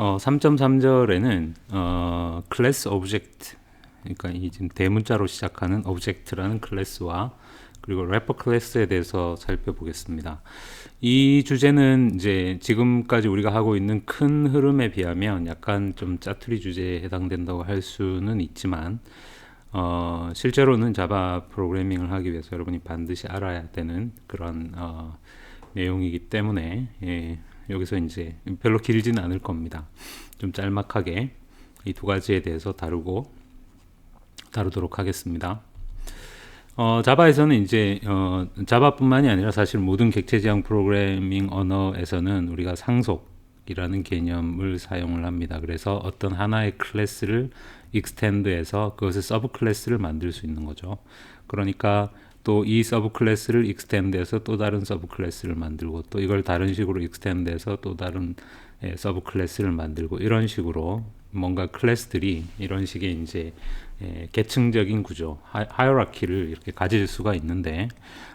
3.3절에는 클래스 오브젝트, 그러니까 이 지금 대문자로 시작하는 오브젝트라는 클래스와 그리고 래퍼 클래스에 대해서 살펴보겠습니다. 이 주제는 이제 지금까지 우리가 하고 있는 큰 흐름에 비하면 약간 좀 짜투리 주제에 해당된다고 할 수는 있지만 실제로는 자바 프로그래밍을 하기 위해서 여러분이 반드시 알아야 되는 그런 내용이기 때문에 여기서 이제 별로 길지는 않을 겁니다. 좀 짤막하게 이 두 가지에 대해서 다루도록 하겠습니다. 자바에서는 이제 자바뿐만이 아니라 사실 모든 객체 지향 프로그래밍 언어에서는 우리가 상속이라는 개념을 사용을 합니다. 그래서 어떤 하나의 클래스를 익스텐드해서 그것의 서브 클래스를 만들 수 있는 거죠. 그러니까 또 이 서브 클래스를 익스텐드해서 또 다른 서브 클래스를 만들고 또 이걸 다른 식으로 익스텐드해서 또 다른 서브 클래스를 만들고 이런 식으로 뭔가 클래스들이 이런 식의 이제 계층적인 구조, 하이어라키를 이렇게 가질 수가 있는데,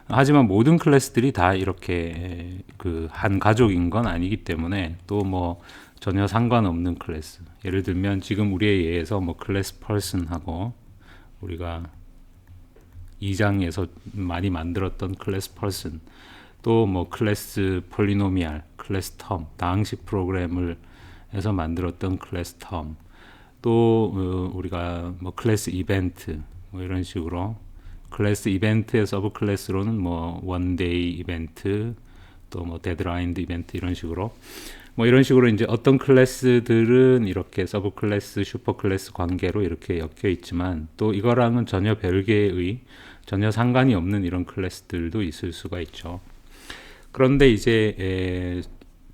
하지만 모든 클래스들이 다 이렇게 그 한 가족인 건 아니기 때문에 또 뭐 전혀 상관없는 클래스, 예를 들면 지금 우리에 의해서 뭐 클래스 퍼슨하고 우리가 2장에서 많이 만들었던 클래스 퍼슨, 또 뭐 클래스 폴리노미알, 클래스 텀, 다항식 프로그램을 해서 만들었던 클래스 텀, 또 우리가 뭐 클래스 이벤트 뭐 이런 식으로 클래스 이벤트의 서브 클래스로는 뭐 원데이 이벤트, 또 뭐 데드라인드 이벤트 이런 식으로 뭐 이런 식으로 이제 어떤 클래스들은 이렇게 서브 클래스, 슈퍼 클래스 관계로 이렇게 엮여 있지만 또 이거랑은 전혀 별개의 전혀 상관이 없는 이런 클래스들도 있을 수가 있죠. 그런데 이제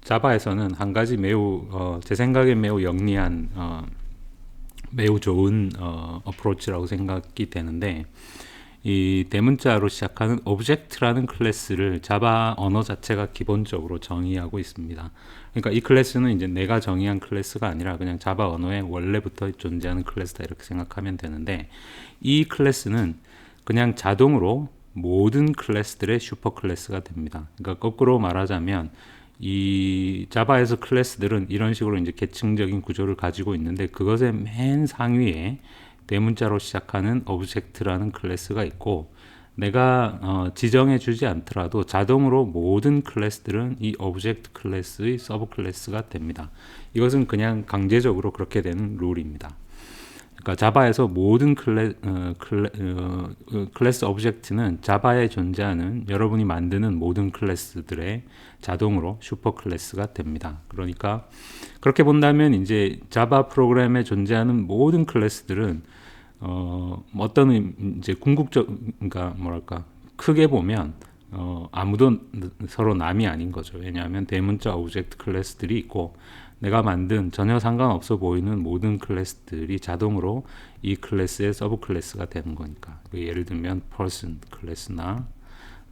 자바에서는 한 가지 매우 제 생각에 매우 영리한 매우 좋은 어프로치라고 생각이 되는데, 이 대문자로 시작하는 오브젝트라는 클래스를 자바 언어 자체가 기본적으로 정의하고 있습니다. 그러니까 이 클래스는 이제 내가 정의한 클래스가 아니라 그냥 자바 언어에 원래부터 존재하는 클래스다 이렇게 생각하면 되는데, 이 클래스는 그냥 자동으로 모든 클래스들의 슈퍼 클래스가 됩니다. 그러니까 거꾸로 말하자면 이 자바에서 클래스들은 이런 식으로 이제 계층적인 구조를 가지고 있는데, 그것의 맨 상위에 대문자로 시작하는 오브젝트라는 클래스가 있고, 내가 지정해 주지 않더라도 자동으로 모든 클래스들은 이 오브젝트 클래스의 서브 클래스가 됩니다. 이것은 그냥 강제적으로 그렇게 되는 룰입니다. 그러니까 자바에서 모든 클래스 오브젝트는 자바에 존재하는 여러분이 만드는 모든 클래스들의 자동으로 슈퍼 클래스가 됩니다. 그러니까 그렇게 본다면 이제 자바 프로그램에 존재하는 모든 클래스들은 어떤 이제 궁극적, 그러니까 뭐랄까 크게 보면 아무도 서로 남이 아닌 거죠. 왜냐하면 대문자 오브젝트 클래스들이 있고 내가 만든 전혀 상관없어 보이는 모든 클래스들이 자동으로 이 클래스의 서브 클래스가 되는 거니까. 예를 들면 person 클래스나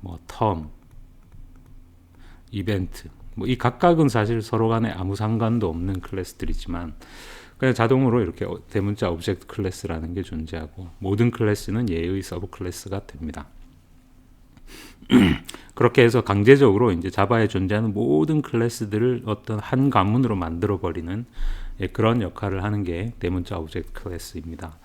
뭐 term, 이벤트, 뭐 이 각각은 사실 서로 간에 아무 상관도 없는 클래스들이지만 그냥 자동으로 이렇게 대문자 오브젝트 클래스라는 게 존재하고 모든 클래스는 얘의 서브 클래스가 됩니다. 그렇게 해서 강제적으로 이제 자바에 존재하는 모든 클래스들을 어떤 한 가문으로 만들어 버리는 그런 역할을 하는 게 대문자 오브젝트 클래스입니다.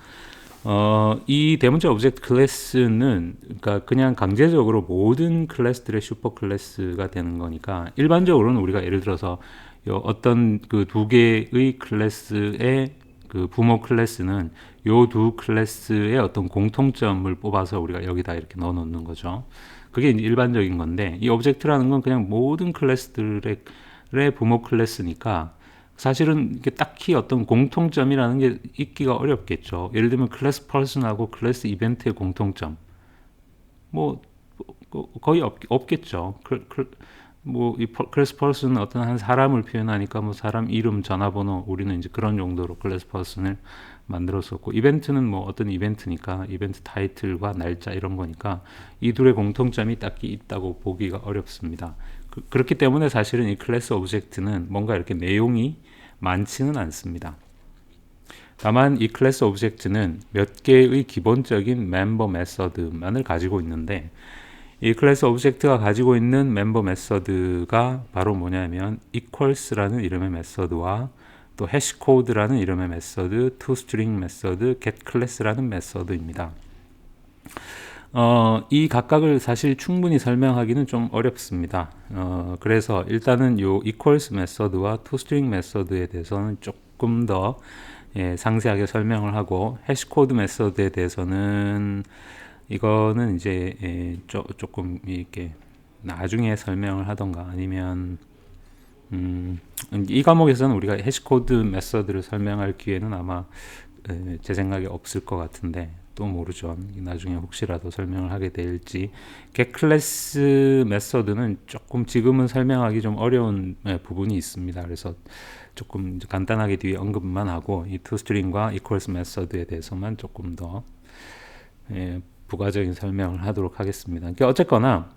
이 대문자 오브젝트 클래스는 그러니까 그냥 강제적으로 모든 클래스들의 슈퍼 클래스가 되는 거니까, 일반적으로는 우리가 예를 들어서 어떤 그 두 개의 클래스의 그 부모 클래스는 요 두 클래스의 어떤 공통점을 뽑아서 우리가 여기다 이렇게 넣어 놓는 거죠. 그게 이제 일반적인 건데, 이 오브젝트라는 건 그냥 모든 클래스들의 부모 클래스니까 사실은 이게 딱히 어떤 공통점이라는 게 있기가 어렵겠죠. 예를 들면 클래스 퍼슨하고 클래스 이벤트의 공통점 뭐 거의 없겠죠. 뭐 이 클래스 퍼슨은 어떤 한 사람을 표현하니까 뭐 사람 이름, 전화번호, 우리는 이제 그런 용도로 클래스 퍼슨을 만들었었고, 이벤트는 뭐 어떤 이벤트니까 이벤트 타이틀과 날짜 이런 거니까 이 둘의 공통점이 딱히 있다고 보기가 어렵습니다. 그렇기 때문에 사실은 이 클래스 오브젝트는 뭔가 이렇게 내용이 많지는 않습니다. 다만 이 클래스 오브젝트는 몇 개의 기본적인 멤버 메서드만을 가지고 있는데, 이 클래스 오브젝트가 가지고 있는 멤버 메서드가 바로 뭐냐면 equals라는 이름의 메서드와 또 해시코드라는 이름의 메서드, toString 메서드, getClass라는 메서드입니다. 이 각각을 사실 충분히 설명하기는 좀 어렵습니다. 그래서 일단은 요 equals 메서드와 toString 메서드에 대해서는 조금 더 상세하게 설명을 하고, 해시코드 메서드에 대해서는 이거는 이제 조금 이렇게 나중에 설명을 하던가, 아니면 이 과목에서는 우리가 해시코드 메서드를 설명할 기회는 아마 제 생각에 없을 것 같은데, 또 모르죠. 나중에 혹시라도 설명을 하게 될지. getClass 메서드는 조금 지금은 설명하기 좀 어려운 부분이 있습니다. 그래서 조금 간단하게 뒤에 언급만 하고, 이 toString과 equals 메서드에 대해서만 조금 더 부가적인 설명을 하도록 하겠습니다. 그러니까 어쨌거나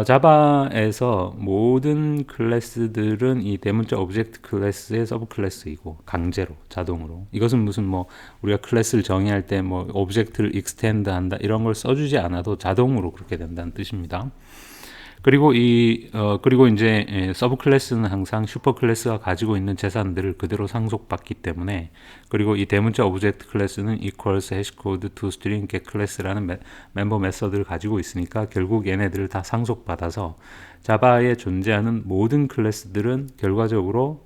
자바에서 모든 클래스들은 이 대문자 오브젝트 클래스의 서브 클래스이고, 강제로 자동으로. 이것은 무슨 뭐 우리가 클래스를 정의할 때 뭐 오브젝트를 익스텐드 한다 이런 걸 써주지 않아도 자동으로 그렇게 된다는 뜻입니다. 그리고 그리고 이제 서브 클래스는 항상 슈퍼 클래스가 가지고 있는 재산들을 그대로 상속받기 때문에, 그리고 이 대문자 오브젝트 클래스는 equals, hashcode, toString, getClass라는 멤버 메서드를 가지고 있으니까 결국 얘네들을 다 상속받아서 자바에 존재하는 모든 클래스들은 결과적으로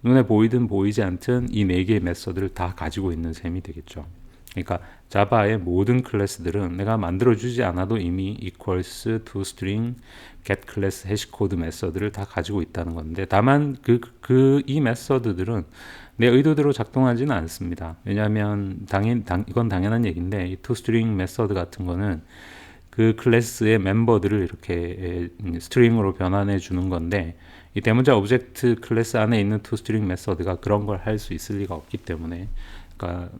눈에 보이든 보이지 않든 이 4개의 메서드를 다 가지고 있는 셈이 되겠죠. 그러니까 자바의 모든 클래스들은 내가 만들어주지 않아도 이미 equals, toString, getClass, hashcode 메서드를 다 가지고 있다는 건데, 다만 이 메서드들은 내 의도대로 작동하지는 않습니다. 왜냐하면 이건 당연한 얘기인데, 이 toString 메서드 같은 거는 그 클래스의 멤버들을 이렇게 스트링으로 변환해 주는 건데, 이 대문자 오브젝트 클래스 안에 있는 toString 메서드가 그런 걸 할 수 있을 리가 없기 때문에, 그러니까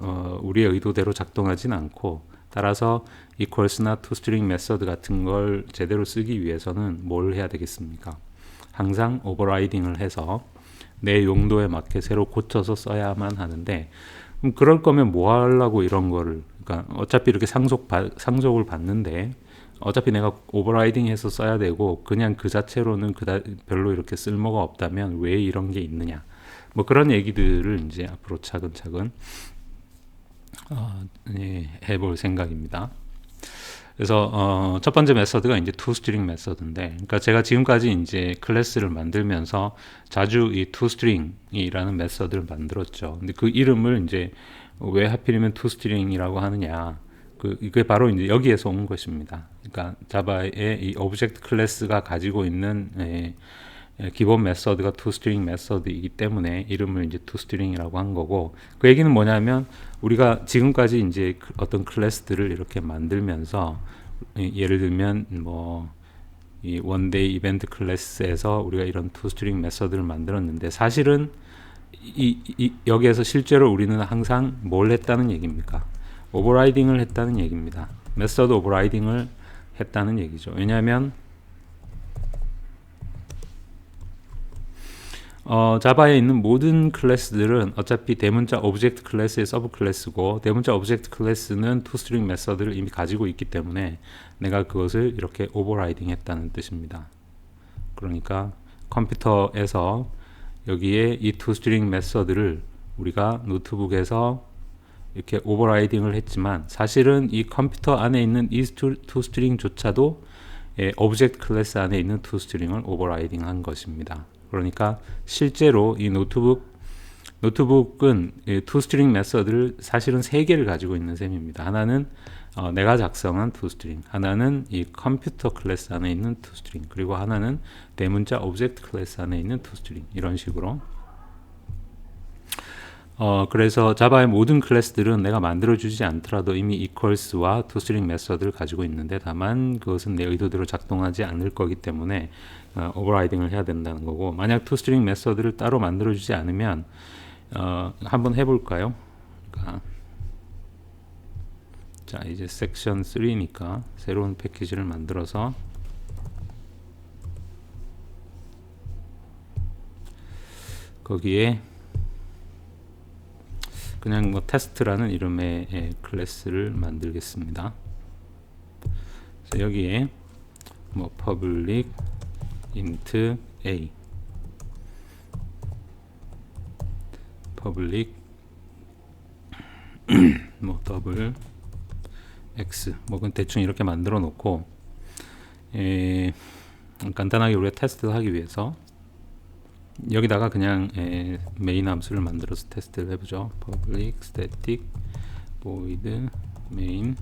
우리의 의도대로 작동하진 않고, 따라서 equals나 toString 메서드 같은 걸 제대로 쓰기 위해서는 뭘 해야 되겠습니까? 항상 오버라이딩을 해서 내 용도에 맞게 새로 고쳐서 써야만 하는데, 그럴 거면 뭐 하려고 이런 거를, 그러니까 어차피 이렇게 상속을 받는데 어차피 내가 오버라이딩해서 써야 되고, 그냥 그 자체로는 별로 이렇게 쓸모가 없다면 왜 이런 게 있느냐, 뭐 그런 얘기들을 이제 앞으로 차근차근 해볼 생각입니다. 그래서 첫 번째 메서드가 이제 toString 메서드인데, 그러니까 제가 지금까지 이제 클래스를 만들면서 자주 이 toString이라는 메서드를 만들었죠. 근데 그 이름을 이제 왜 하필이면 toString이라고 하느냐, 이게 바로 이제 여기에서 온 것입니다. 그러니까 자바의 이 오브젝트 클래스가 가지고 있는 기본 메서드가 toString 메서드이기 때문에 이름을 이제 toString이라고 한 거고, 그 얘기는 뭐냐면 우리가 지금까지 이제 어떤 클래스들을 이렇게 만들면서, 예를 들면 뭐 이 원데이 이벤트 클래스에서 우리가 이런 toString 메서드를 만들었는데, 사실은 여기에서 실제로 우리는 항상 뭘 했다는 얘기입니까? 오버라이딩을 했다는 얘기입니다. 메서드 오버라이딩을 했다는 얘기죠. 왜냐하면 자바에 있는 모든 클래스들은 어차피 대문자 오브젝트 클래스의 서브 클래스고, 대문자 오브젝트 클래스는 toString 메서드를 이미 가지고 있기 때문에 내가 그것을 이렇게 오버라이딩 했다는 뜻입니다. 그러니까 컴퓨터에서 여기에 이 toString 메서드를 우리가 노트북에서 이렇게 오버라이딩을 했지만, 사실은 이 컴퓨터 안에 있는 이 toString조차도 오브젝트 클래스 안에 있는 toString을 오버라이딩 한 것입니다. 그러니까 실제로 이 노트북은 toString 메서드를 사실은 3개를 가지고 있는 셈입니다. 하나는 내가 작성한 toString, 하나는 이 컴퓨터 클래스 안에 있는 toString, 그리고 하나는 대문자 오브젝트 클래스 안에 있는 toString, 이런 식으로. 그래서 자바의 모든 클래스들은 내가 만들어주지 않더라도 이미 equals와 toString 메서드를 가지고 있는데, 다만 그것은 내 의도대로 작동하지 않을 거기 때문에 오버라이딩을 해야 된다는 거고, 만약 toString 메서드를 따로 만들어주지 않으면 한번 해볼까요? 그러니까 자, 이제 섹션 3니까 새로운 패키지를 만들어서 거기에 그냥 뭐 테스트라는 이름의 클래스를 만들겠습니다. 그래서 여기에 뭐 public int a, public 뭐 더블 x 뭐 그건 대충 이렇게 만들어 놓고 간단하게 우리가 테스트를 하기 위해서 여기다가 그냥 메인 함수를 만들어서 테스트를 해보죠. public static void main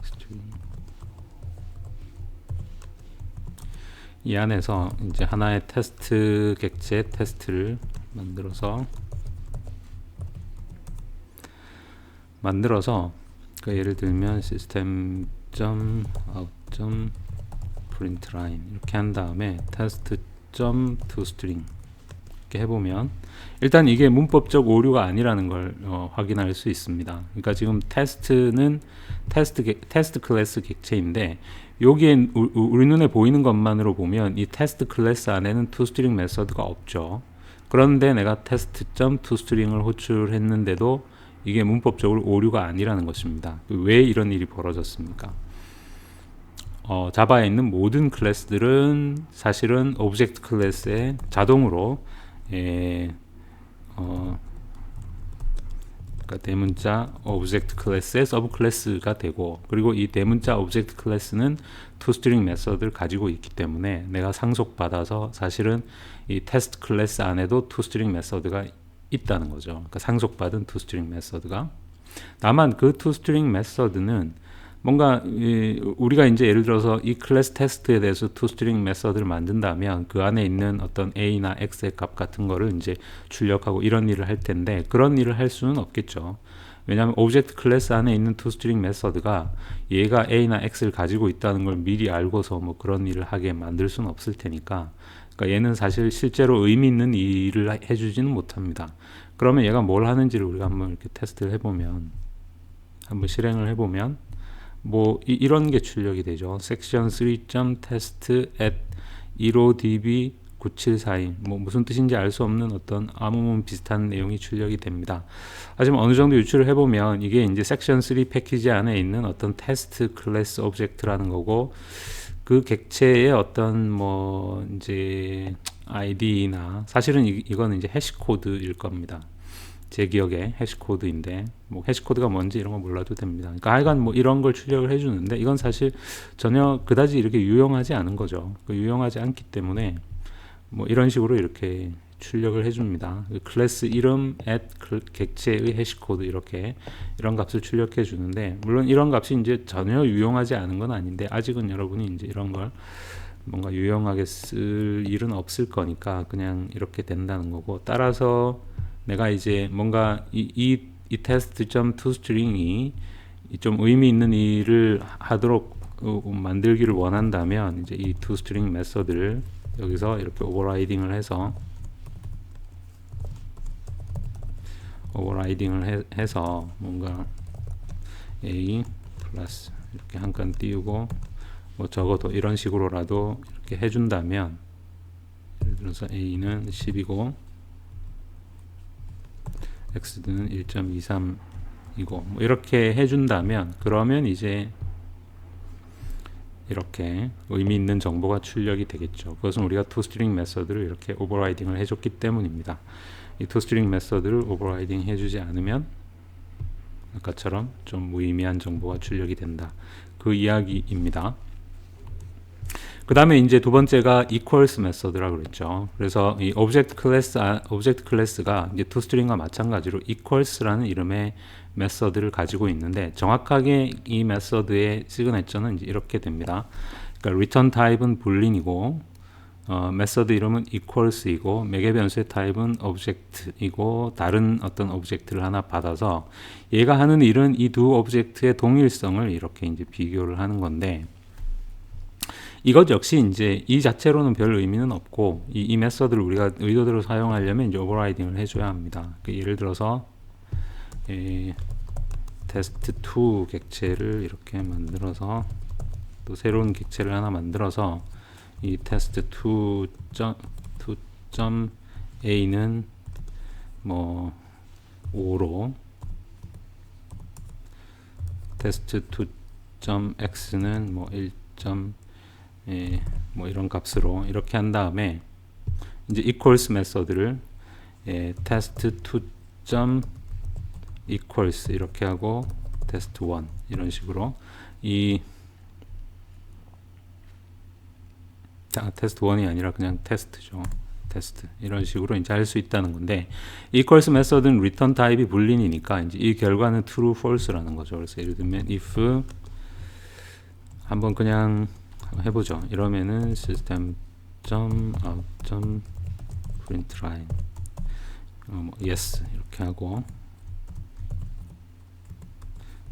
string. 이 안에서 이제 하나의 테스트 객체 테스트를 만들어서 그 예를 들면 system.out.println 이렇게 한 다음에 test.toString 이렇게 해보면 일단 이게 문법적 오류가 아니라는 걸 확인할 수 있습니다. 그러니까 지금 테스트는 테스트 클래스 객체인데 여기에 우리 눈에 보이는 것만으로 보면 이 테스트 클래스 안에는 toString 메서드가 없죠. 그런데 내가 test.toString을 호출했는데도 이게 문법적으로 오류가 아니라는 것입니다. 왜 이런 일이 벌어졌습니까? 자바에 있는 모든 클래스들은 사실은 오브젝트 클래스에 자동으로 그러니까 대문자 오브젝트 클래스의 서브 클래스가 되고, 그리고 이 대문자 오브젝트 클래스는 toString 메서드를 가지고 있기 때문에 내가 상속받아서 사실은 이 테스트 클래스 안에도 toString 메서드가 있다는 거죠. 그러니까 상속받은 toString 메서드가. 다만 그 toString 메서드는 뭔가 우리가 이제 예를 들어서 이 클래스 테스트에 대해서 toString 메서드를 만든다면 그 안에 있는 어떤 a나 x의 값 같은 거를 이제 출력하고 이런 일을 할 텐데, 그런 일을 할 수는 없겠죠. 왜냐하면 오브젝트 클래스 안에 있는 toString 메서드가 얘가 a나 x를 가지고 있다는 걸 미리 알고서 뭐 그런 일을 하게 만들 수는 없을 테니까, 그러니까 얘는 사실 실제로 의미 있는 일을 해주지는 못합니다. 그러면 얘가 뭘 하는지를 우리가 한번 이렇게 테스트를 해보면, 한번 실행을 해보면 뭐 이런 게 출력이 되죠. section 3.test at 15db 9742 뭐 무슨 뜻인지 알 수 없는 어떤 아무 비슷한 내용이 출력이 됩니다. 하지만 어느 정도 유출을 해보면 이게 이제 section 3 패키지 안에 있는 어떤 테스트 클래스 오브젝트라는 거고, 그 객체의 어떤 뭐 이제 id나 사실은 이거는 이제 해시 코드일 겁니다. 제 기억에 해시 코드인데 뭐 해시 코드가 뭔지 이런 거 몰라도 됩니다. 그러니까 하여간 뭐 이런 걸 출력을 해주는데 이건 사실 전혀 그다지 이렇게 유용하지 않은 거죠. 유용하지 않기 때문에 뭐 이런 식으로 이렇게 출력을 해줍니다. 클래스 이름 at 객체의 해시 코드 이렇게 이런 값을 출력해 주는데, 물론 이런 값이 이제 전혀 유용하지 않은 건 아닌데 아직은 여러분이 이제 이런 걸 뭔가 유용하게 쓸 일은 없을 거니까 그냥 이렇게 된다는 거고, 따라서 내가 이제 뭔가 이 test.toString이 좀 의미 있는 일을 하도록 만들기를 원한다면 이제 이 toString 메서드를 여기서 이렇게 오버라이딩을 해서 뭔가 a 플러스 이렇게 한 칸 띄우고 뭐 적어도 이런 식으로라도 이렇게 해준다면, 예를 들어서 a는 10이고 x는 1.23이고 뭐 이렇게 해준다면, 그러면 이제 이렇게 의미 있는 정보가 출력이 되겠죠. 그것은 우리가 toString 메서드를 이렇게 오버라이딩을 해줬기 때문입니다. 이 toString 메서드를 오버라이딩 해주지 않으면 아까처럼 좀 무의미한 정보가 출력이 된다. 그 이야기입니다. 그 다음에 이제 두 번째가 equals 메서드라고 그랬죠. 그래서 이 오브젝트 클래스가 이제 toString과 마찬가지로 equals라는 이름의 메서드를 가지고 있는데, 정확하게 이 메서드의 시그네처는 이제 이렇게 됩니다. 그러니까 return 타입은 boolean이고 메서드 이름은 equals이고 매개 변수의 타입은 object이고 다른 어떤 오브젝트를 하나 받아서 얘가 하는 일은 이 두 오브젝트의 동일성을 이렇게 이제 비교를 하는 건데, 이것 역시 이제 이 자체로는 별 의미는 없고 이 메서드를 우리가 의도대로 사용하려면 이제 오버라이딩을 해줘야 합니다. 예를 들어서 test2 객체를 이렇게 만들어서 또 새로운 객체를 하나 만들어서 이 test2.a는 뭐 5로 test2.x는 뭐 1. 뭐 이런 값으로 이렇게 한 다음에 이제 equals 메서드를 test2 equals 이렇게 하고 test1 이런 식으로 test1이 아니라 그냥 테스트죠. 테스트 이런 식으로 이제 할 수 있다는 건데 equals 메서드는 return 타입이 불린이니까 이제 이 결과는 true, false라는 거죠. 그래서 예를 들면 if 한번 그냥 해보죠. 이러면은 system.out.println yes 이렇게 하고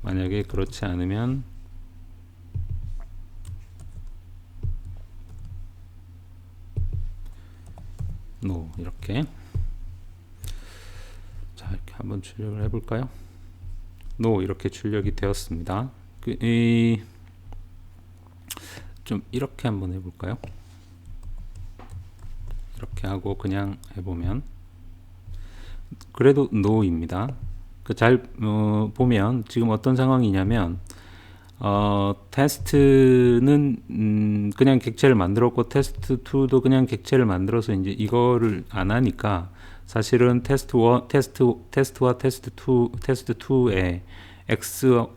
만약에 그렇지 않으면 no 이렇게 자 이렇게 한번 출력을 해볼까요? no 이렇게 출력이 되었습니다. 좀 이렇게 한번 해볼까요? 이렇게 하고 그냥 해보면 그래도 no입니다. 잘 보면 지금 어떤 상황이냐면 테스트는 그냥 객체를 만들었고 테스트2도 그냥 객체를 만들어서 이제 이거를 안 하니까 사실은 테스트와 테스트2의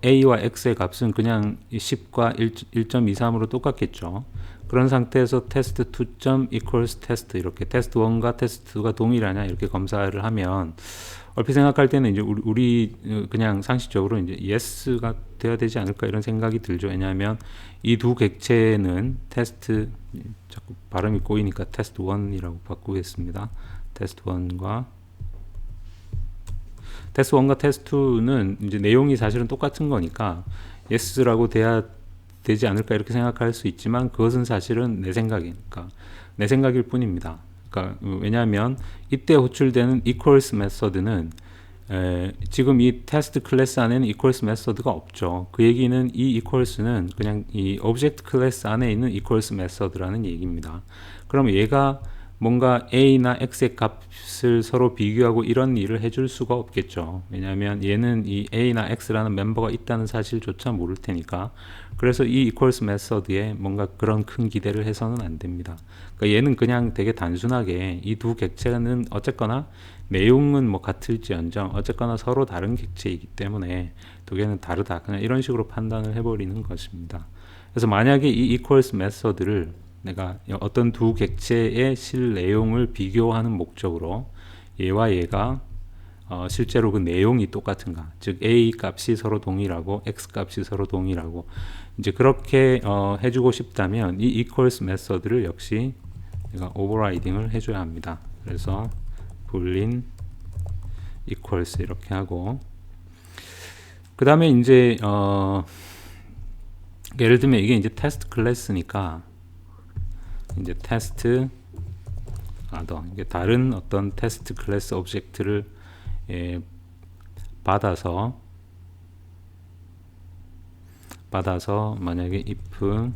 A와 X의 값은 그냥 10과 1.23으로 똑같겠죠. 그런 상태에서 test2 equals test 이렇게 test1과 test2가 동일하냐 이렇게 검사를 하면 얼핏 생각할 때는 이제 우리 그냥 상식적으로 이제 yes가 돼야 되지 않을까 이런 생각이 들죠. 왜냐하면 이 두 객체는 테스트 자꾸 발음이 꼬이니까 test1이라고 바꾸겠습니다. test1과 test2는 이제 내용이 사실은 똑같은 거니까 yes라고 돼야 되지 않을까 이렇게 생각할 수 있지만 그것은 사실은 내 생각이니까 내 생각일 뿐입니다. 그러니까 왜냐하면 이때 호출되는 equals 메서드는 지금 이 테스트 클래스 안에는 equals 메서드가 없죠. 그 얘기는 이 equals는 그냥 이 object 클래스 안에 있는 equals 메서드라는 얘기입니다. 그럼 얘가 뭔가 a나 x의 값을 서로 비교하고 이런 일을 해줄 수가 없겠죠. 왜냐하면 얘는 이 a나 x라는 멤버가 있다는 사실조차 모를 테니까. 그래서 이 equals 메서드에 뭔가 그런 큰 기대를 해서는 안 됩니다. 그러니까 얘는 그냥 되게 단순하게 이 두 객체는 어쨌거나 내용은 뭐 같을지언정 어쨌거나 서로 다른 객체이기 때문에 두 개는 다르다. 그냥 이런 식으로 판단을 해버리는 것입니다. 그래서 만약에 이 equals 메서드를 내가 어떤 두 객체의 실 내용을 비교하는 목적으로 얘와 얘가 실제로 그 내용이 똑같은가, 즉 a 값이 서로 동일하고 x 값이 서로 동일하고 이제 그렇게 해주고 싶다면 이 equals 메서드를 역시 내가 overriding을 해줘야 합니다. 그래서 boolean equals 이렇게 하고 그 다음에 이제 예를 들면 이게 이제 테스트 클래스니까 이제 테스트 이게 다른 어떤 테스트 클래스 오브젝트를 받아서 만약에 if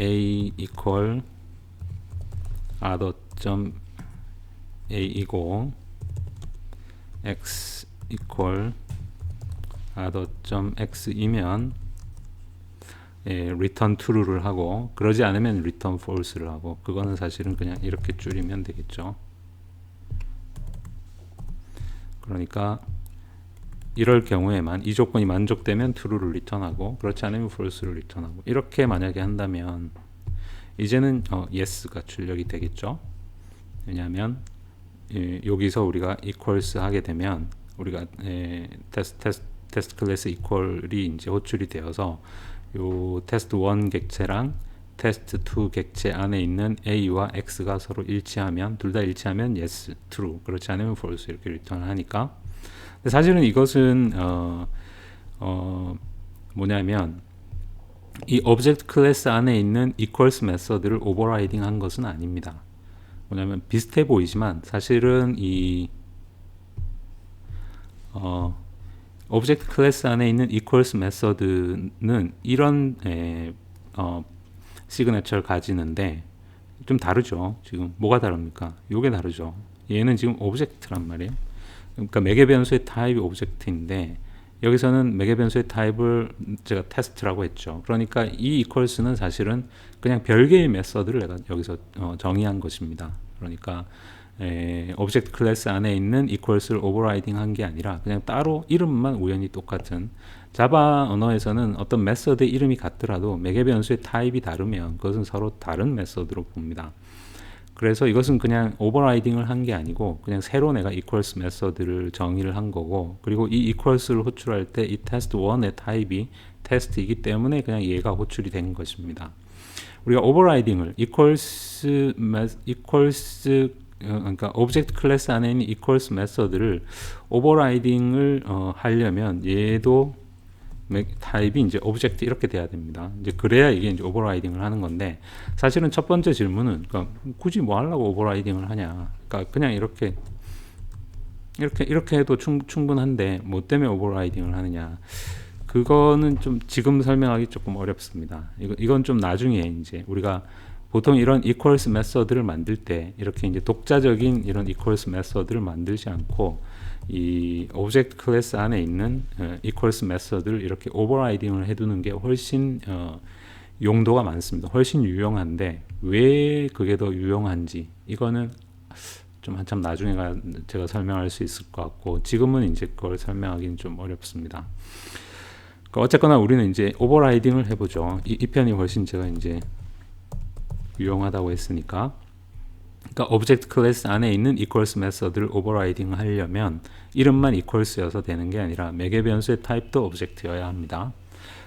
a equal other.a이고 x equal other.x이면 return true를 하고 그러지 않으면 return false를 하고 그거는 사실은 그냥 이렇게 줄이면 되겠죠. 그러니까 이럴 경우에만 이 조건이 만족되면 true를 return하고 그렇지 않으면 false를 return하고 이렇게 만약에 한다면 이제는 yes가 출력이 되겠죠. 왜냐하면 여기서 우리가 equals 하게 되면 우리가 테스트 클래스 equal이 이제 호출이 되어서 요 테스트 1 객체랑 테스트 2 객체 안에 있는 a와 x가 서로 일치하면 둘 다 일치하면 yes, true 그렇지 않으면 false 이렇게 리턴을 하니까 사실은 이것은 뭐냐면 이 object 클래스 안에 있는 equals 메서드를 overriding 한 것은 아닙니다. 뭐냐면 비슷해 보이지만 사실은 이 오브젝트 클래스 안에 있는 equals 메서드는 이런 시그네처를 가지는데 좀 다르죠. 지금 뭐가 다릅니까? 요게 다르죠. 얘는 지금 오브젝트란 말이에요. 그러니까 매개 변수의 타입이 오브젝트인데 여기서는 매개 변수의 타입을 제가 테스트라고 했죠. 그러니까 이 equals는 사실은 그냥 별개의 메서드를 내가 여기서 정의한 것입니다. 그러니까 오브젝트 클래스 안에 있는 equals를 오버라이딩 한 게 아니라 그냥 따로 이름만 우연히 똑같은, 자바 언어에서는 어떤 메서드 이름이 같더라도 매개 변수의 타입이 다르면 그것은 서로 다른 메서드로 봅니다. 그래서 이것은 그냥 오버라이딩을 한 게 아니고 그냥 새로 내가 equals 메서드를 정의를 한 거고, 그리고 이 equals를 호출할 때 이 test1의 타입이 테스트이기 때문에 그냥 얘가 호출이 된 것입니다. 우리가 오버라이딩을 equals 그러니까 오브젝트 클래스 안에 있는 equals 메서드를 오버라이딩을 하려면 얘도 타입이 이제 오브젝트 이렇게 돼야 됩니다. 이제 그래야 이게 이제 오버라이딩을 하는 건데, 사실은 첫 번째 질문은 그러니까 굳이 뭐 하려고 오버라이딩을 하냐, 그러니까 그냥 이렇게 해도 충분한데 뭐 때문에 오버라이딩을 하느냐, 그거는 좀 지금 설명하기 조금 어렵습니다. 이건 좀 나중에 이제 우리가 보통 이런 equals 메서드를 만들 때 이렇게 이제 독자적인 이런 equals 메서드를 만들지 않고 이 오브젝트 클래스 안에 있는 equals 메서드를 이렇게 오버라이딩을 해두는 게 훨씬 용도가 많습니다. 훨씬 유용한데 왜 그게 더 유용한지 이거는 좀 한참 나중에 제가 설명할 수 있을 것 같고, 지금은 이제 그걸 설명하기는 좀 어렵습니다. 그러니까 어쨌거나 우리는 이제 오버라이딩을 해보죠. 이 편이 훨씬 제가 이제 유용하다고 했으니까. 그러니까 오브젝트 클래스 안에 있는 equals 메서드를 오버라이딩 하려면 이름만 equals여서 되는 게 아니라 매개 변수의 타입도 오브젝트여야 합니다.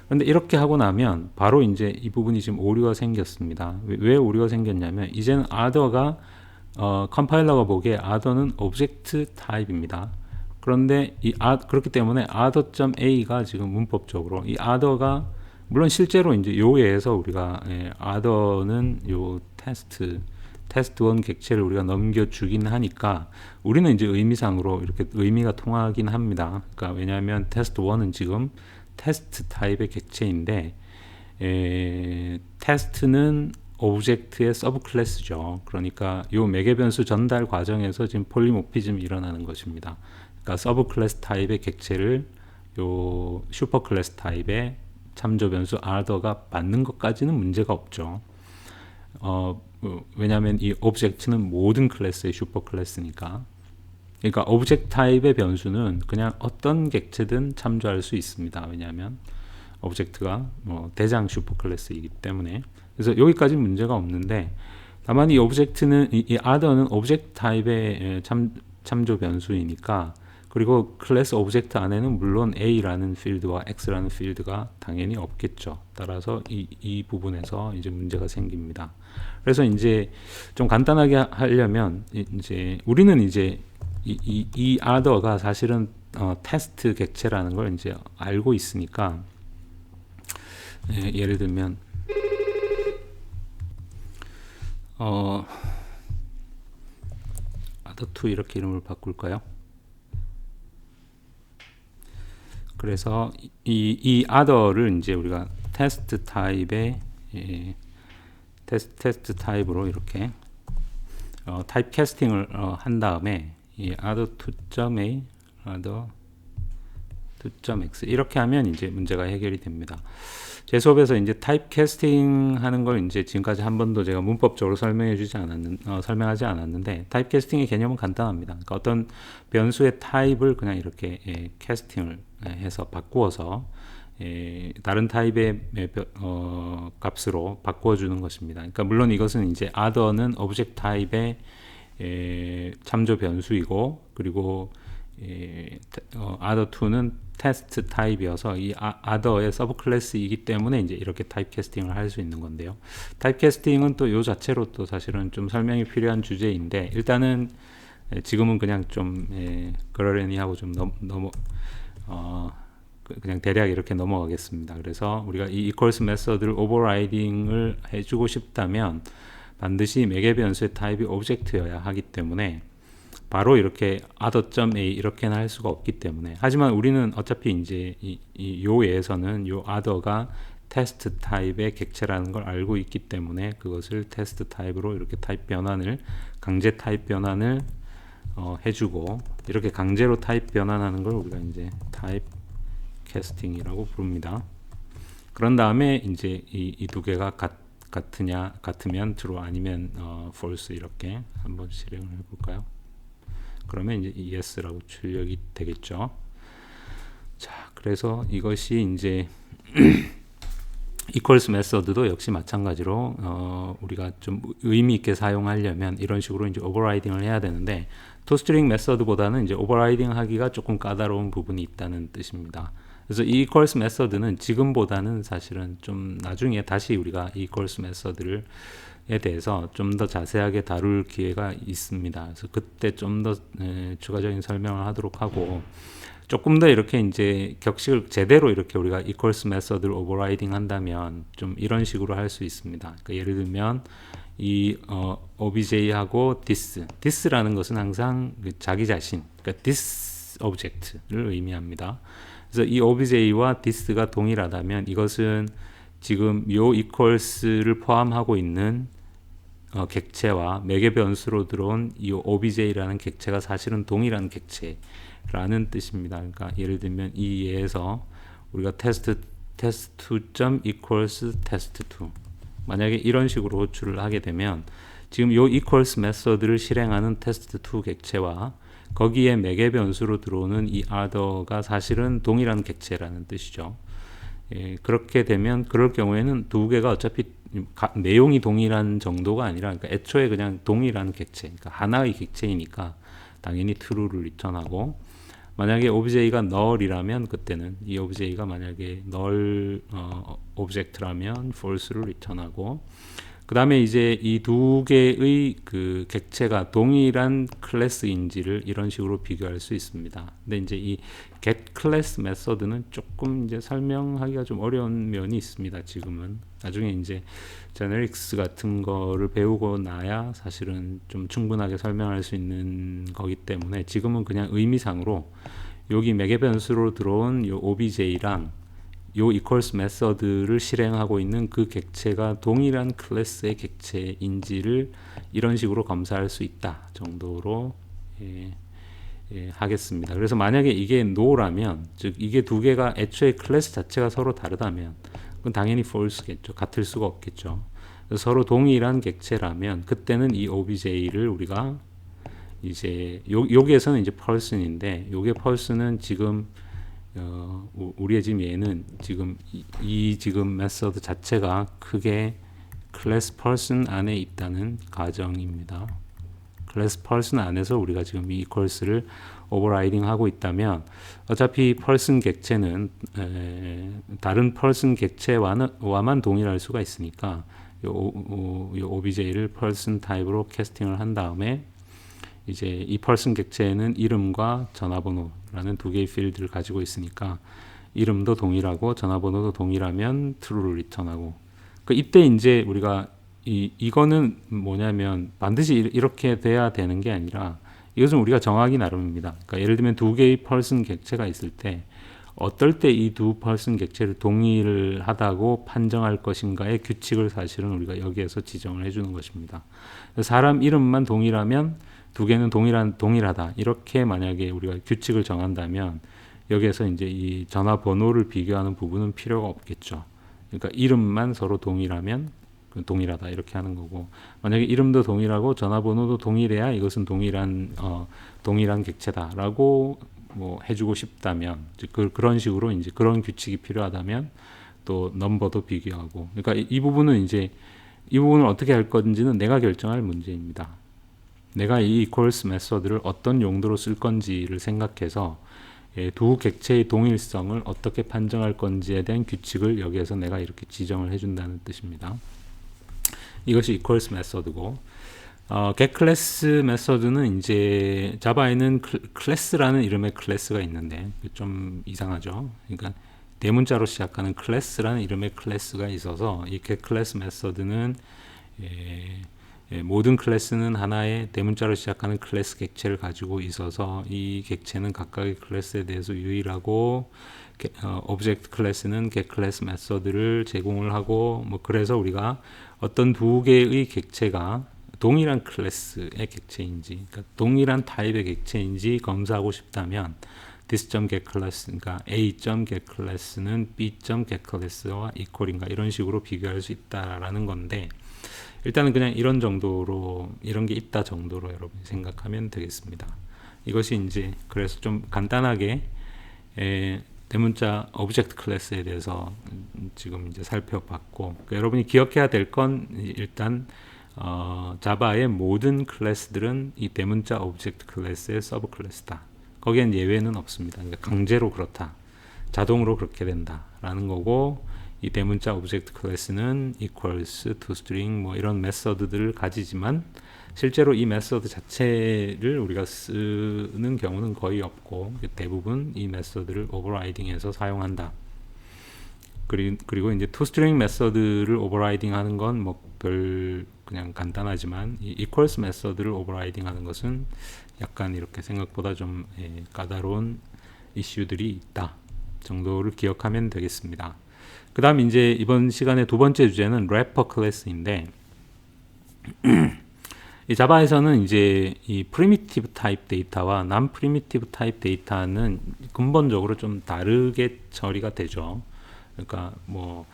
그런데 이렇게 하고 나면 바로 이제 이 부분이 지금 오류가 생겼습니다. 왜 오류가 생겼냐면 이제는 other가 컴파일러가 보기에 other는 오브젝트 타입입니다. 그런데 그렇기 때문에 other.a가 지금 문법적으로 이 other가 물론 실제로 이제 요에서 우리가 other는 요 테스트1 객체를 우리가 넘겨주긴 하니까 우리는 이제 의미상으로 이렇게 의미가 통하긴 합니다. 그러니까 왜냐하면 테스트1은 지금 테스트 타입의 객체인데 테스트는 오브젝트의 서브 클래스죠. 그러니까 요 매개 변수 전달 과정에서 지금 폴리모피즘이 일어나는 것입니다. 그러니까 서브 클래스 타입의 객체를 요 슈퍼 클래스 타입의 참조 변수 other가 받는 것까지는 문제가 없죠. 왜냐하면 이 오브젝트는 모든 클래스의 슈퍼 클래스니까. 그러니까 오브젝트 타입의 변수는 그냥 어떤 객체든 참조할 수 있습니다. 왜냐하면 오브젝트가 대장 슈퍼 클래스이기 때문에. 그래서 여기까지 문제가 없는데, 다만 이 오브젝트는 이 other는 오브젝트 타입의 참조 변수이니까, 그리고 클래스 오브젝트 안에는 물론 A라는 필드와 X라는 필드가 당연히 없겠죠. 따라서 이 부분에서 이제 문제가 생깁니다. 그래서 이제 좀 간단하게 하려면 이제 우리는 이제 이 other가 사실은 테스트 객체라는 걸 이제 알고 있으니까, 예를 들면 other2 이렇게 이름을 바꿀까요? 그래서 이 other를 이제 우리가 테스트 타입의 테스트 타입으로 이렇게 타입 캐스팅을 한 다음에 이 other2.a, other2.x 이렇게 하면 이제 문제가 해결이 됩니다. 제 수업에서 이제 타입 캐스팅 하는 걸 이제 지금까지 한 번도 제가 문법적으로 설명하지 않았는데, 타입 캐스팅의 개념은 간단합니다. 그러니까 어떤 변수의 타입을 그냥 이렇게 캐스팅을 해서 바꾸어서 다른 타입의 값으로 바꿔주는 것입니다. 그러니까 물론 이것은 이제 other는 오브젝트 타입의 참조 변수이고, 그리고 other2는 테스트 타입이어서 이 other의 서브 클래스이기 때문에 이제 이렇게 타입 캐스팅을 할 수 있는 건데요. 타입 캐스팅은 또 요 자체로 또 사실은 좀 설명이 필요한 주제인데, 일단은 지금은 그냥 좀 그러려니 하고 좀 그냥 대략 이렇게 넘어가겠습니다. 그래서 우리가 이 equals 메서드를 오버라이딩을 해주고 싶다면 반드시 매개 변수의 타입이 오브젝트여야 하기 때문에 바로 이렇게 other.a 이렇게는 할 수가 없기 때문에, 하지만 우리는 어차피 이제 이 요에서는 요 other가 테스트 타입의 객체라는 걸 알고 있기 때문에 그것을 테스트 타입으로 이렇게 타입 변환을, 강제 타입 변환을 해주고, 이렇게 강제로 타입 변환하는 걸 우리가 이제 타입 캐스팅이라고 부릅니다. 그런 다음에 이제 이 두 개가 같으면 true 아니면 false 이렇게 한번 실행을 해볼까요? 그러면 이제 yes라고 출력이 되겠죠. 자, 그래서 이것이 이제 equals 메서드도 역시 마찬가지로 우리가 좀 의미 있게 사용하려면 이런 식으로 이제 오버라이딩을 해야 되는데 toString 메서드보다는 이제 오버라이딩 하기가 조금 까다로운 부분이 있다는 뜻입니다. 그래서 이 equals 메서드는 지금보다는 사실은 좀 나중에 다시 우리가 이 equals 메서드를 에 대해서 좀 더 자세하게 다룰 기회가 있습니다. 그래서 그때 좀 더 추가적인 설명을 하도록 하고 조금 더 이렇게 이제 격식을 제대로 이렇게 우리가 equals 메서드를 오버라이딩 한다면 좀 이런 식으로 할 수 있습니다. 그러니까 예를 들면 이 obj하고 this라는 것은 항상 자기 자신, 그러니까 this object를 의미합니다. 그래서 이 obj와 this가 동일하다면 이것은 지금 요 equals를 포함하고 있는 객체와 매개 변수로 들어온 이 obj라는 객체가 사실은 동일한 객체라는 뜻입니다. 그러니까 예를 들면 이 예에서 우리가 test2 equals test2 만약에 이런 식으로 호출을 하게 되면 지금 요 equals 메서드를 실행하는 test2 객체와 거기에 매개 변수로 들어오는 이 other가 사실은 동일한 객체라는 뜻이죠. 예, 그렇게 되면 그럴 경우에는 두 개가 어차피 내용이 동일한 정도가 아니라 그러니까 애초에 그냥 동일한 객체, 그러니까 하나의 객체이니까 당연히 true를 리턴하고 만약에 obj가 null이라면 그때는 이 obj가 만약에 null object라면 false를 리턴하고 그 다음에 이제 이 두 개의 그 객체가 동일한 클래스인지를 이런 식으로 비교할 수 있습니다. 근데 이제 이 getClass 메서드는 조금 이제 설명하기가 좀 어려운 면이 있습니다. 지금은 나중에 이제 제너릭스 같은 거를 배우고 나야 사실은 좀 충분하게 설명할 수 있는 거기 때문에 지금은 그냥 의미상으로 여기 매개 변수로 들어온 요 obj랑 요 equals 메서드를 실행하고 있는 그 객체가 동일한 클래스의 객체인지를 이런 식으로 검사할 수 있다 정도로 하겠습니다. 그래서 만약에 이게 no라면 즉 이게 두 개가 애초에 클래스 자체가 서로 다르다면 그건 당연히 false겠죠. 같을 수가 없겠죠. 서로 동일한 객체라면 그때는 이 obj를 우리가 이제 여기에서는 이제 person인데 요게 person은 지금 우리의 지금 얘는 지금 이 지금 메서드 자체가 크게 클래스 person 안에 있다는 가정입니다. 클래스 person 안에서 우리가 지금 이 equals를 오버라이딩 하고 있다면 어차피 person 객체는 다른 person 객체와만 동일할 수가 있으니까 요 obj를 person 타입으로 캐스팅을 한 다음에 이제 이 person 객체는 이름과 전화번호라는 두 개의 필드를 가지고 있으니까 이름도 동일하고 전화번호도 동일하면 true를 리턴하고 이때 이제 우리가 이거는 뭐냐면 반드시 이렇게 돼야 되는 게 아니라 이것은 우리가 정하기 나름입니다. 그러니까 예를 들면 두 개의 person 객체가 있을 때 어떨 때 이 두 person 객체를 동일하다고 판정할 것인가의 규칙을 사실은 우리가 여기에서 지정을 해주는 것입니다. 사람 이름만 동일하면 두 개는 동일하다 이렇게 만약에 우리가 규칙을 정한다면 여기에서 이제 이 전화번호를 비교하는 부분은 필요가 없겠죠. 그러니까 이름만 서로 동일하면 동일하다 이렇게 하는 거고 만약에 이름도 동일하고 전화번호도 동일해야 이것은 동일한 객체다라고 뭐 해주고 싶다면 그런 식으로 이제 그런 규칙이 필요하다면 또 넘버도 비교하고 그러니까 이 부분은 이제 이 부분을 어떻게 할 건지는 내가 결정할 문제입니다. 내가 이 equals 메서드를 어떤 용도로 쓸 건지를 생각해서 두 객체의 동일성을 어떻게 판정할 건지에 대한 규칙을 여기에서 내가 이렇게 지정을 해준다는 뜻입니다. 이것이 equals 메서드고 getClass 메서드는 이제 자바에는 클래스라는 이름의 클래스가 있는데 좀 이상하죠. 그러니까 대문자로 시작하는 클래스라는 이름의 클래스가 있어서 이 getClass 메서드는 모든 클래스는 하나의 대문자로 시작하는 클래스 객체를 가지고 있어서 이 객체는 각각의 클래스에 대해서 유일하고 오브젝트 클래스는 getClass 메서드를 제공을 하고 뭐 그래서 우리가 어떤 두 개의 객체가 동일한 클래스의 객체인지 그러니까 동일한 타입의 객체인지 검사하고 싶다면 this.get class, 그러니까 a.get class는 b.get class와 equal인가 이런 식으로 비교할 수 있다라는 건데, 일단은 그냥 이런 정도로, 이런 게 있다 정도로 여러분이 생각하면 되겠습니다. 이것이 이제 그래서 좀 간단하게 대문자 오브젝트 클래스에 대해서 지금 이제 살펴봤고, 그러니까 여러분이 기억해야 될 건 일단 자바의 모든 클래스들은 이 대문자 오브젝트 클래스의 서브 클래스다. 거기엔 예외는 없습니다. 그러니까 강제로 그렇다, 자동으로 그렇게 된다라는 거고, 이 대문자 오브젝트 클래스는 equals, toString 뭐 이런 메서드들을 가지지만 실제로 이 메서드 자체를 우리가 쓰는 경우는 거의 없고, 대부분 이 메서드를 오버라이딩해서 사용한다. 그리고 이제 toString 메서드를 오버라이딩 하는 건 뭐 그냥 간단하지만, 이 equals 메서드를 오버라이딩 하는 것은 약간 이렇게 생각보다 좀 까다로운 이슈들이 있다 정도를 기억하면 되겠습니다. 그 다음 이제 이번 시간의 두 번째 주제는 래퍼 클래스인데, 이 자바에서는 이제 이 프리미티브 타입 데이터와 난 프리미티브 타입 데이터는 근본적으로 좀 다르게 처리가 되죠. 그러니까 뭐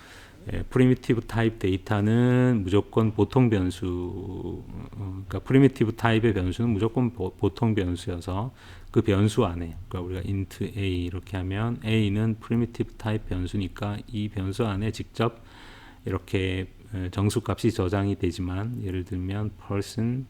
프리미티브 타입 데이터는 무조건 보통 변수, 그러니까 프리미티브 타입의 변수는 무조건 보통 변수여서 그 변수 안에, 그러니까 우리가 int a 이렇게 하면 a는 프리미티브 타입 변수니까 이 변수 안에 직접 이렇게 정수값이 저장이 되지만, 예를 들면 person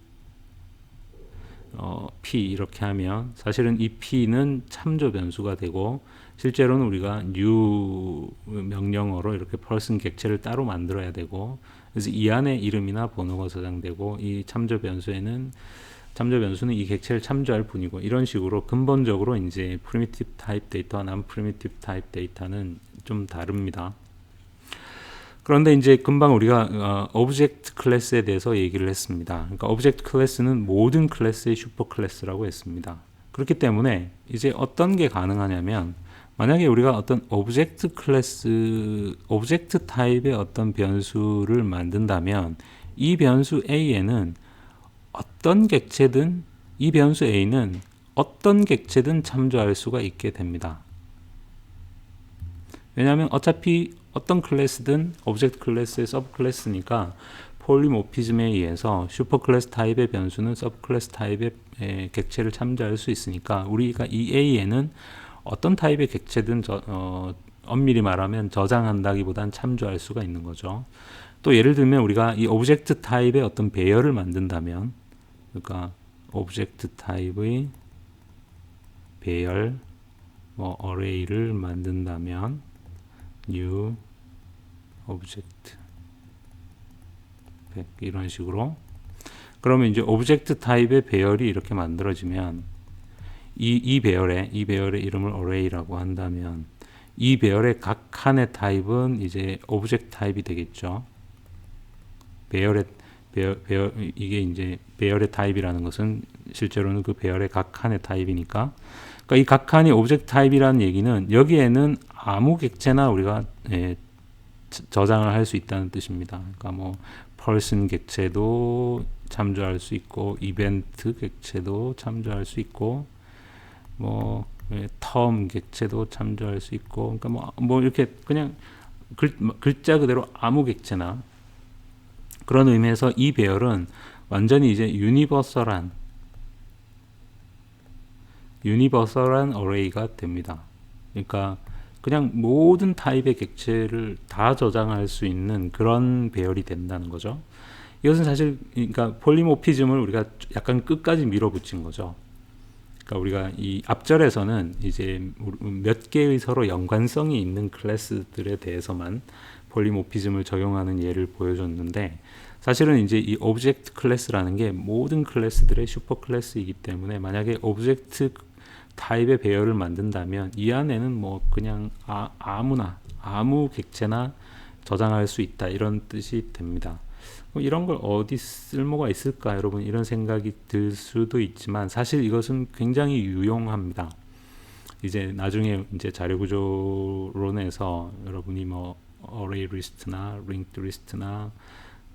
p 이렇게 하면 사실은 이 p는 참조 변수가 되고, 실제로는 우리가 new 명령어로 이렇게 person 객체를 따로 만들어야 되고, 그래서 이 안에 이름이나 번호가 저장되고, 이 참조 변수는 이 객체를 참조할 뿐이고, 이런 식으로 근본적으로 이제 primitive type 데이터와 non-primitive type 데이터는 좀 다릅니다. 그런데 이제 금방 우리가 오브젝트 클래스에 대해서 얘기를 했습니다. 그러니까 오브젝트 클래스는 모든 클래스의 슈퍼 클래스라고 했습니다. 그렇기 때문에 이제 어떤 게 가능하냐면, 만약에 우리가 어떤 오브젝트 클래스, 오브젝트 타입의 어떤 변수를 만든다면, 이 변수 A에는 어떤 객체든, 이 변수 A는 어떤 객체든 참조할 수가 있게 됩니다. 왜냐하면 어차피 어떤 클래스든 오브젝트 클래스의 서브 클래스니까 폴리모피즘에 의해서 슈퍼 클래스 타입의 변수는 서브 클래스 타입의 객체를 참조할 수 있으니까, 우리가 이 A에는 어떤 타입의 객체든 엄밀히 말하면 저장한다기보단 참조할 수가 있는 거죠. 또 예를 들면 우리가 이 오브젝트 타입의 어떤 배열을 만든다면, 그러니까 오브젝트 타입의 배열 뭐 array를 만든다면 new object 이런 식으로, 그러면 이제 오브젝트 타입의 배열이 이렇게 만들어지면, 이 배열의 이름을 array라고 한다면, 이 배열의 각 칸의 타입은 이제 오브젝트 타입이 되겠죠. 이게 이제 배열의 타입이라는 것은 실제로는 그 배열의 각 칸의 타입이니까, 그러니까 이 각 칸이 오브젝트 타입이라는 얘기는 여기에는 아무 객체나 우리가 저장을 할 수 있다는 뜻입니다. 그러니까 뭐 person 객체도 참조할 수 있고, 이벤트 객체도 참조할 수 있고, 뭐 term 객체도 참조할 수 있고, 그러니까 뭐 이렇게 그냥 글자 그대로 아무 객체나, 그런 의미에서 이 배열은 완전히 이제 유니버설한 어레이가 됩니다. 그러니까 그냥 모든 타입의 객체를 다 저장할 수 있는 그런 배열이 된다는 거죠. 이것은 사실 그러니까 폴리모피즘을 우리가 약간 끝까지 밀어붙인 거죠. 그러니까 우리가 이 앞절에서는 이제 몇 개의 서로 연관성이 있는 클래스들에 대해서만 폴리모피즘을 적용하는 예를 보여줬는데, 사실은 이제 이 오브젝트 클래스라는 게 모든 클래스들의 슈퍼 클래스이기 때문에, 만약에 오브젝트 타입의 배열을 만든다면 이 안에는 뭐 그냥 아무 객체나 저장할 수 있다, 이런 뜻이 됩니다. 이런 걸 어디 쓸모가 있을까, 여러분, 이런 생각이 들 수도 있지만, 사실 이것은 굉장히 유용합니다. 이제 나중에 이제 자료구조론에서 여러분이 뭐 array list나 linked list나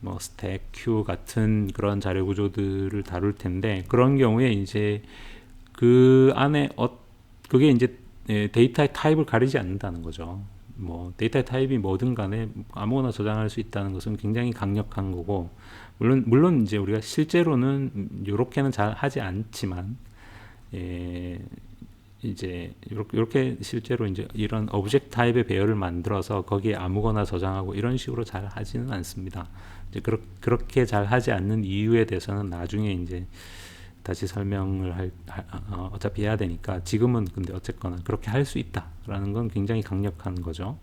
뭐 stack, queue 같은 그런 자료구조들을 다룰 텐데, 그런 경우에 이제 그 안에 그게 이제 데이터의 타입을 가리지 않는다는 거죠. 뭐 데이터의 타입이 뭐든 간에 아무거나 저장할 수 있다는 것은 굉장히 강력한 거고, 물론 이제 우리가 실제로는 이렇게는 잘 하지 않지만, 이제 이렇게 실제로 이제 이런 오브젝트 타입의 배열을 만들어서 거기에 아무거나 저장하고 이런 식으로 잘 하지는 않습니다. 이제 그렇게 잘 하지 않는 이유에 대해서는 나중에 이제 다시 설명을 어차피 해야 되니까, 지금은 근데 어쨌거나 그렇게 할 수 있다라는 건 굉장히 강력한 거죠.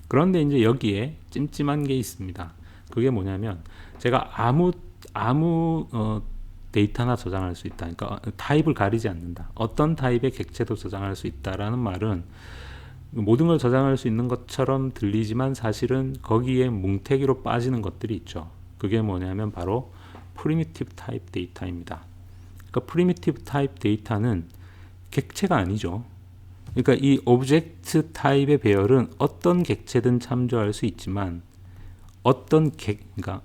그런데 이제 여기에 찜찜한 게 있습니다. 그게 뭐냐면, 제가 아무 데이터나 저장할 수 있다. 그러니까 타입을 가리지 않는다. 어떤 타입의 객체도 저장할 수 있다라는 말은 모든 걸 저장할 수 있는 것처럼 들리지만 사실은 거기에 뭉태기로 빠지는 것들이 있죠. 그게 뭐냐면 바로 프리미티브 타입 데이터입니다. 그러니까 프리미티브 타입 데이터는 객체가 아니죠. 그러니까 이 오브젝트 타입의 배열은 어떤 객체든 참조할 수 있지만, 그러니까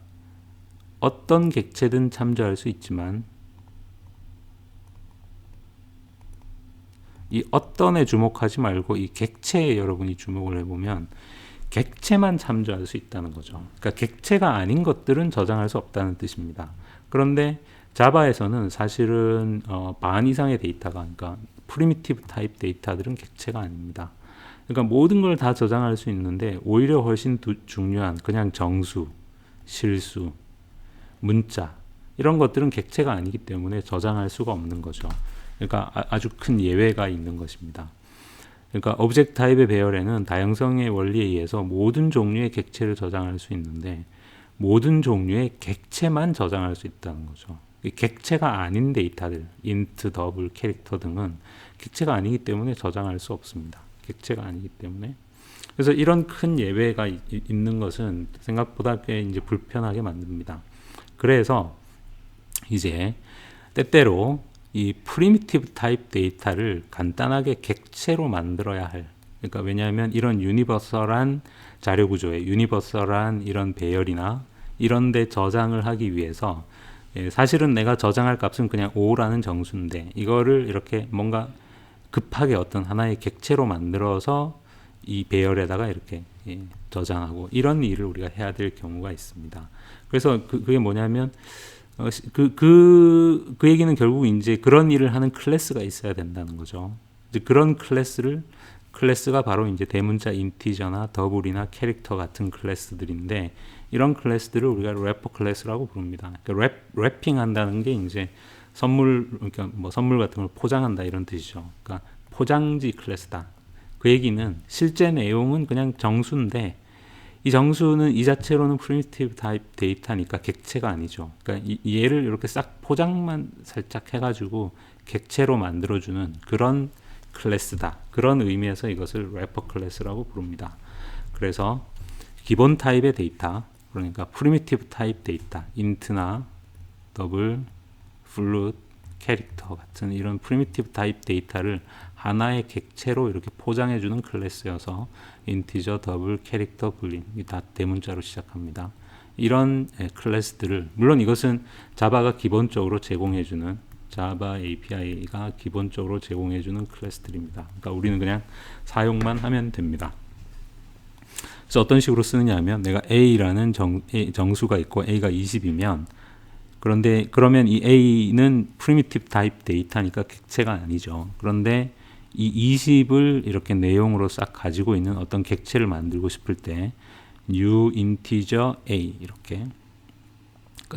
어떤 객체든 참조할 수 있지만, 이 어떤에 주목하지 말고 이 객체에 여러분이 주목을 해보면 객체만 참조할 수 있다는 거죠. 그러니까 객체가 아닌 것들은 저장할 수 없다는 뜻입니다. 그런데 자바에서는 사실은 반 이상의 데이터가, 그러니까 프리미티브 타입 데이터들은 객체가 아닙니다. 그러니까 모든 걸 다 저장할 수 있는데, 오히려 훨씬 중요한 그냥 정수, 실수, 문자, 이런 것들은 객체가 아니기 때문에 저장할 수가 없는 거죠. 그러니까 아주 큰 예외가 있는 것입니다. 그러니까 오브젝트 타입의 배열에는 다양성의 원리에 의해서 모든 종류의 객체를 저장할 수 있는데, 모든 종류의 객체만 저장할 수 있다는 거죠. 객체가 아닌 데이터들, 인트, 더블, 캐릭터 등은 객체가 아니기 때문에 저장할 수 없습니다. 객체가 아니기 때문에. 그래서 이런 큰 예외가 있는 것은 생각보다 꽤 이제 불편하게 만듭니다. 그래서 이제 때때로 이 프리미티브 타입 데이터를 간단하게 객체로 만들어야 할, 그러니까 왜냐하면 이런 유니버설한 자료 구조에 유니버설한 이런 배열이나 이런 데 저장을 하기 위해서, 사실은 내가 저장할 값은 그냥 5라는 정수인데 이거를 이렇게 뭔가 급하게 어떤 하나의 객체로 만들어서 이 배열에다가 이렇게 저장하고, 이런 일을 우리가 해야 될 경우가 있습니다. 그래서 그게 뭐냐면, 그 얘기는 결국 이제 그런 일을 하는 클래스가 있어야 된다는 거죠. 이제 그런 클래스가 바로 이제 대문자 인티저나 더블이나 캐릭터 같은 클래스들인데, 이런 클래스들을 우리가 래퍼 클래스라고 부릅니다. 그러니까 래핑한다는 게 이제 그러니까 뭐 선물 같은 걸 포장한다 이런 뜻이죠. 그러니까 포장지 클래스다. 그 얘기는 실제 내용은 그냥 정수인데, 이 정수는 이 자체로는 프리미티브 타입 데이터니까 객체가 아니죠. 그러니까 얘를 이렇게 싹 포장만 살짝 해가지고 객체로 만들어주는 그런 클래스다. 그런 의미에서 이것을 래퍼 클래스라고 부릅니다. 그래서 기본 타입의 데이터, 그러니까 프리미티브 타입 데이터, 인트나 더블, 플룻, 캐릭터 같은 이런 프리미티브 타입 데이터를 하나의 객체로 이렇게 포장해주는 클래스여서 인티저, 더블, 캐릭터, 불린, 다 대문자로 시작합니다. 이런 클래스들을, 물론 이것은 자바가 기본적으로 제공해주는, 자바 API가 기본적으로 제공해주는 클래스들입니다. 그러니까 우리는 그냥 사용만 하면 됩니다. 그래서 어떤 식으로 쓰느냐 하면, 내가 A라는 정수가 있고 A가 20이면, 그러면 이 A는 프리미티브 타입 데이터니까 객체가 아니죠. 그런데 이 20을 이렇게 내용으로 싹 가지고 있는 어떤 객체를 만들고 싶을 때 new integer A, 이렇게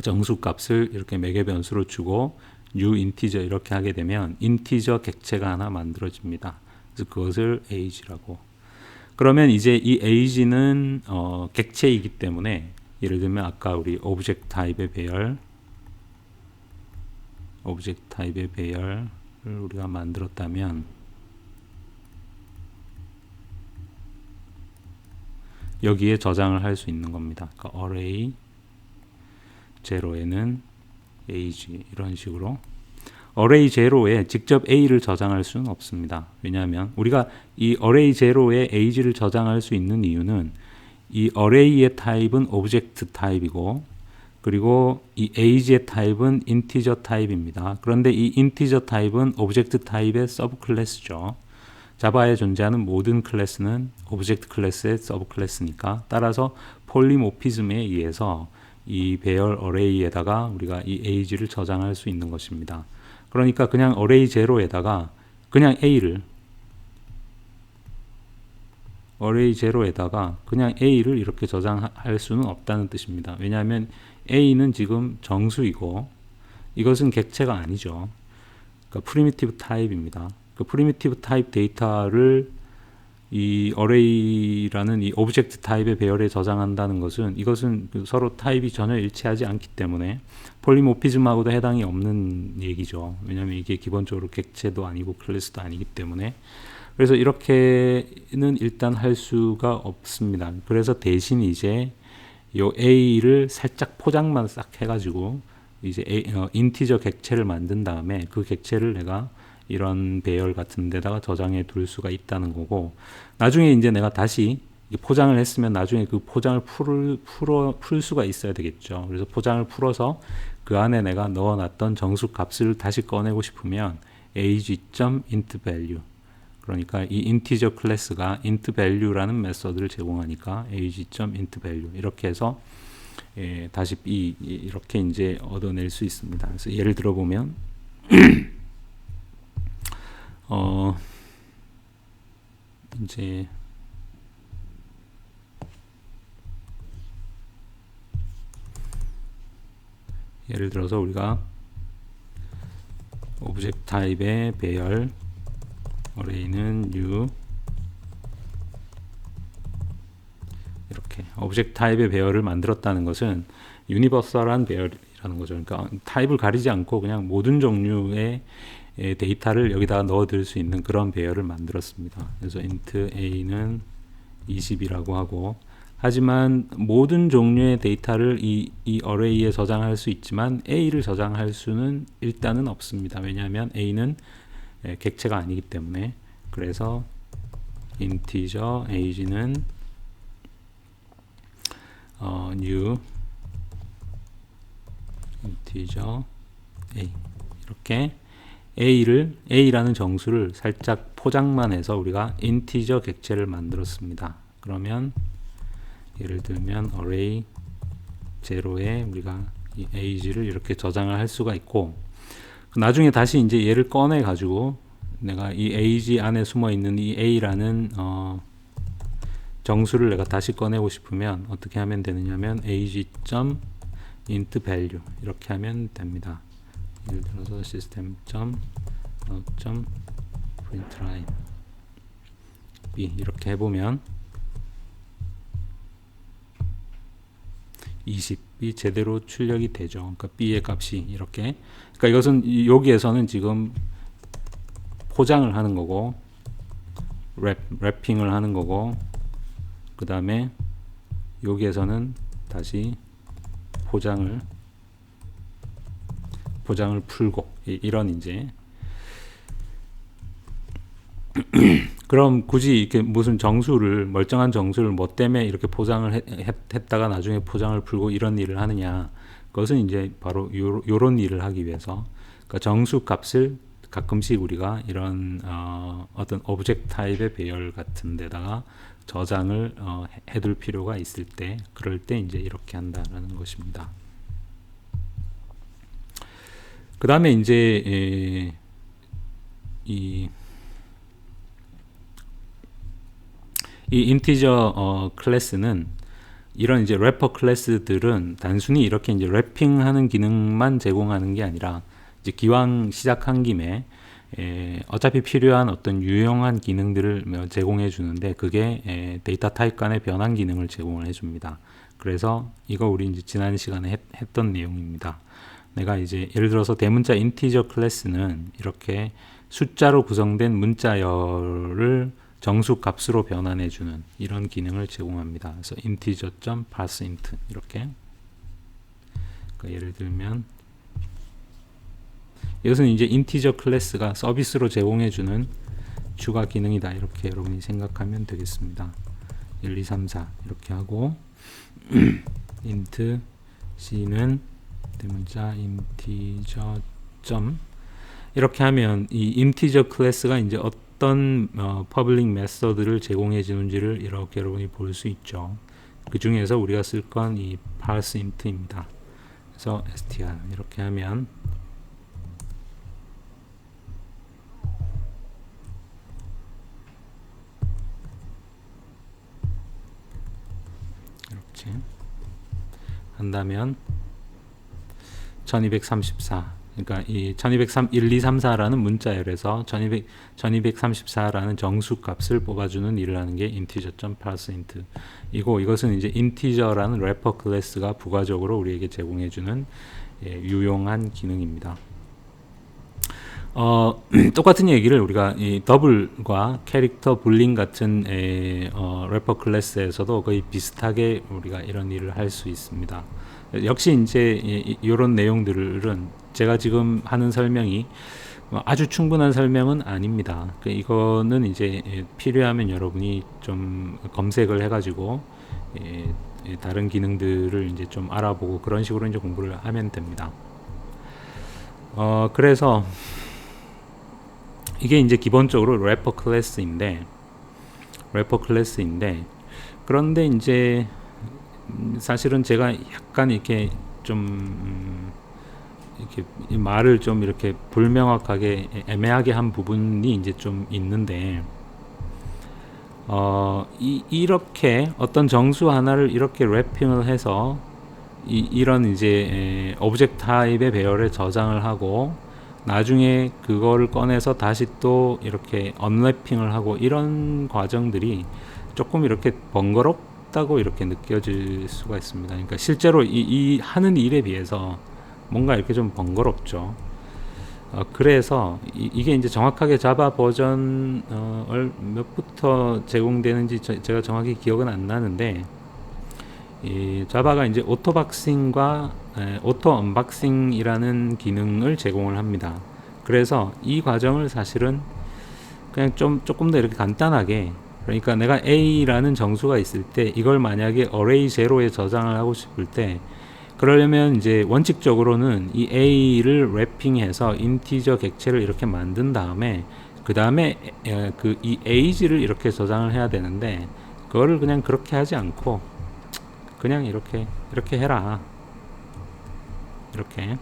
정수 값을 이렇게 매개 변수로 주고 new integer 이렇게 하게 되면 인티저 객체가 하나 만들어집니다. 그래서 그것을 age라고. 그러면 이제 이 age는 객체이기 때문에, 예를 들면 아까 우리 오브젝트 타입의 배열을 우리가 만들었다면, 여기에 저장을 할 수 있는 겁니다. 그러니까 array 0에는 age, 이런 식으로. array 0에 직접 a를 저장할 수는 없습니다. 왜냐하면 우리가 이 array 0에 age를 저장할 수 있는 이유는, 이 array의 타입은 오브젝트 타입이고 그리고 이 age의 타입은 인티저 타입입니다. 그런데 이 인티저 타입은 오브젝트 타입의 서브 클래스죠. 자바에 존재하는 모든 클래스는 오브젝트 클래스의 서브 클래스니까, 따라서 폴리모피즘에 의해서 이 배열 어레이에다가 우리가 이 age를 저장할 수 있는 것입니다. 그러니까 그냥 어레이 제로에다가 그냥 a를 어레이 제로에다가 그냥 a를 이렇게 저장할 수는 없다는 뜻입니다. 왜냐하면 a는 지금 정수이고 이것은 객체가 아니죠. 그러니까 프리미티브 타입입니다. 그 프리미티브 타입 데이터를 이 어레이라는 이 오브젝트 타입의 배열에 저장한다는 것은, 이것은 서로 타입이 전혀 일치하지 않기 때문에 폴리모피즘하고도 해당이 없는 얘기죠. 왜냐하면 이게 기본적으로 객체도 아니고 클래스도 아니기 때문에. 그래서 이렇게는 일단 할 수가 없습니다. 그래서 대신 이제 요 a를 살짝 포장만 싹 해가지고 이제 인티저 객체를 만든 다음에 그 객체를 내가 이런 배열 같은 데다가 저장해 둘 수가 있다는 거고, 나중에 이제 내가 다시 포장을 했으면 나중에 그 포장을 풀 수가 있어야 되겠죠. 그래서 포장을 풀어서 그 안에 내가 넣어놨던 정수 값을 다시 꺼내고 싶으면 ag.intValue, 그러니까 이 인티저 클래스가 intValue라는 메서드를 제공하니까 ag.intValue 이렇게 해서 다시 이렇게 이제 얻어낼 수 있습니다. 그래서 예를 들어 보면 이제 예를 들어서 우리가 오브젝트 타입의 배열 어레이는 u, 이렇게 오브젝트 타입의 배열을 만들었다는 것은 유니버설한 배열이라는 거죠. 그러니까 타입을 가리지 않고 그냥 모든 종류의 데이터를 여기다가 넣어둘 수 있는 그런 배열을 만들었습니다. 그래서 int a는 20이라고 하고, 하지만 모든 종류의 데이터를 이 어레이에 저장할 수 있지만 a를 저장할 수는 일단은 없습니다. 왜냐하면 a는 객체가 아니기 때문에. 그래서 integer age는 new integer a, 이렇게 a라는 정수를 살짝 포장만 해서 우리가 인티저 객체를 만들었습니다. 그러면 예를 들면 array 제로에 우리가 이 age를 이렇게 저장을 할 수가 있고, 나중에 다시 이제 얘를 꺼내 가지고 내가 이 age 안에 숨어 있는 이 a라는 정수를 내가 다시 꺼내고 싶으면 어떻게 하면 되느냐면 ag.intValue 이렇게 하면 됩니다. 예를 들어서 system.out.println b 이렇게 해보면 20이 제대로 출력이 되죠. 그러니까 b의 값이 이렇게, 그러니까 이것은 여기에서는 지금 포장을 하는 거고 랩핑을 하는 거고, 그 다음에 여기에서는 다시 포장을 풀고, 이런 이제 그럼 굳이 이렇게 무슨 정수를, 멀쩡한 정수를 뭐 때문에 이렇게 포장을 했다가 나중에 포장을 풀고 이런 일을 하느냐, 그것은 이제 바로 요런 일을 하기 위해서, 그러니까 정수 값을 가끔씩 우리가 이런 어떤 오브젝트 타입의 배열 같은 데다가 저장을 해둘 필요가 있을 때, 그럴 때 이제 이렇게 한다라는 것입니다. 그 다음에 이제 이 인티저 클래스는, 이런 이제 래퍼 클래스들은 단순히 이렇게 이제 래핑하는 기능만 제공하는 게 아니라, 이제 기왕 시작한 김에 어차피 필요한 어떤 유용한 기능들을 제공해 주는데, 그게 데이터 타입 간의 변환 기능을 제공을 해 줍니다. 그래서 이거 우리 이제 지난 시간에 했던 내용입니다. 내가 이제 예를 들어서 대문자 인티저 클래스는 이렇게 숫자로 구성된 문자열을 정수 값으로 변환해 주는 이런 기능을 제공합니다. 그래서 integer.parseInt 이렇게, 그러니까 예를 들면 이것은 이제 인티저 클래스가 서비스로 제공해 주는 추가 기능이다, 이렇게 여러분이 생각하면 되겠습니다. 1, 2, 3, 4 이렇게 하고 int c는 대문자 인티저 점 이렇게 하면 이 인티저 클래스가 이제 어떤 퍼블릭 메서드를 제공해 주는지를 이렇게 여러분이 볼 수 있죠. 그 중에서 우리가 쓸 건 이 parseInt입니다. 그래서 str 이렇게 하면 이렇게 한다면 1234 그러니까 이 1234라는 문자열에서 1234라는 정수 값을 뽑아주는 일을 하는 게 integer.parseInt 이고 이것은 이제 integer라는 래퍼 클래스가 부가적으로 우리에게 제공해주는 유용한 기능입니다. 똑같은 얘기를 우리가 이 더블과 캐릭터 불링 같은 래퍼 클래스에서도 거의 비슷하게 우리가 이런 일을 할 수 있습니다. 역시 이제 이런 내용들은 제가 지금 하는 설명이 아주 충분한 설명은 아닙니다. 이거는 이제 필요하면 여러분이 좀 검색을 해가지고 다른 기능들을 이제 좀 알아보고 그런 식으로 이제 공부를 하면 됩니다. 그래서 이게 이제 기본적으로 래퍼 클래스인데 그런데 이제 사실은 제가 약간 이렇게 좀 이렇게 말을 좀 이렇게 불명확하게 애매하게 한 부분이 이제 좀 있는데 이렇게 어떤 정수 하나를 이렇게 래핑을 해서 이런 이제 오브젝트 타입의 배열에 저장을 하고 나중에 그거를 꺼내서 다시 또 이렇게 언래핑을 하고 이런 과정들이 조금 이렇게 번거롭다고 이렇게 느껴질 수가 있습니다. 그러니까 실제로 이 하는 일에 비해서 뭔가 이렇게 좀 번거롭죠. 그래서 이게 이제 정확하게 자바 버전 몇부터 제공되는지 제가 정확히 기억은 안 나는데 이 자바가 이제 오토박싱과 오토 언박싱이라는 기능을 제공을 합니다. 그래서 이 과정을 사실은 그냥 조금 더 이렇게 간단하게 그러니까 내가 A라는 정수가 있을 때 이걸 만약에 array 제로에 저장을 하고 싶을 때 그러려면 이제 원칙적으로는 이 A를 래핑해서 인티저 객체를 이렇게 만든 다음에 그 다음에 그 이 age를 이렇게 저장을 해야 되는데 그거를 그냥 그렇게 하지 않고 그냥 이렇게 해라. 이렇게